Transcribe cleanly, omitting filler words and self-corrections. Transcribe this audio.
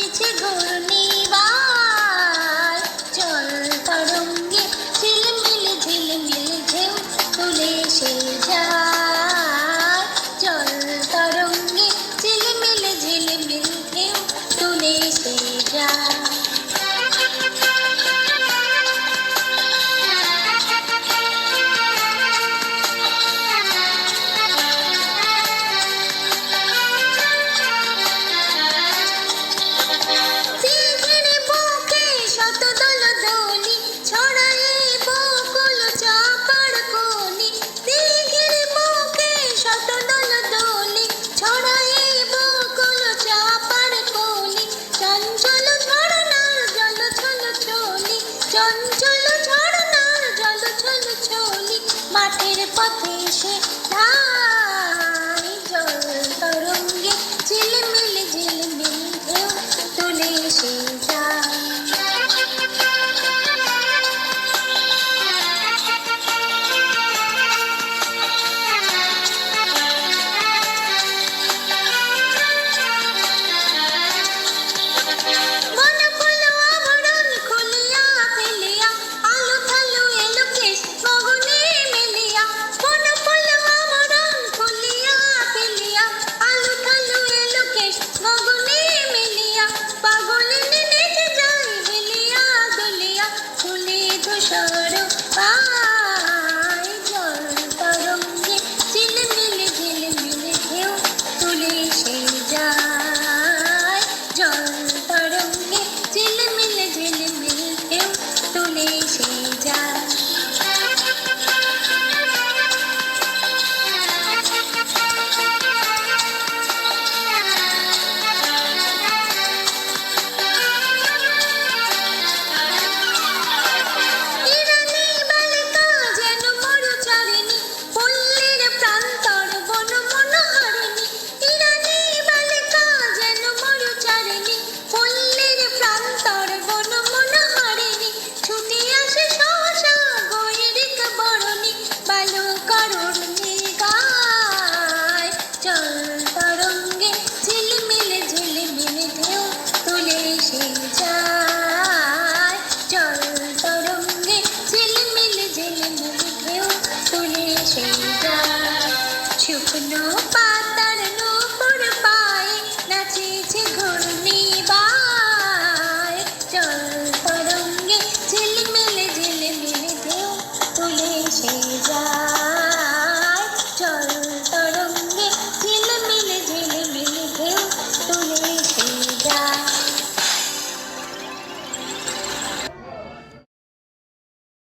এসেছে ঘূর্ণিবার, জল তরঙ্গে ঝিলমিল ঝিলমিল ঢেউ তুলে সে যায়। জল তরঙ্গে ঝিলমিল ঝিলমিল ঢেউ তুলে সে যায়। চঞ্চল ঝরনার জল ছল ছলি মাঠের পথে সে ধায়। জল তরঙ্গে ঝিলমিল ঝিলমিল ঢেউ তুলে সে যায়। শুকনো পাতা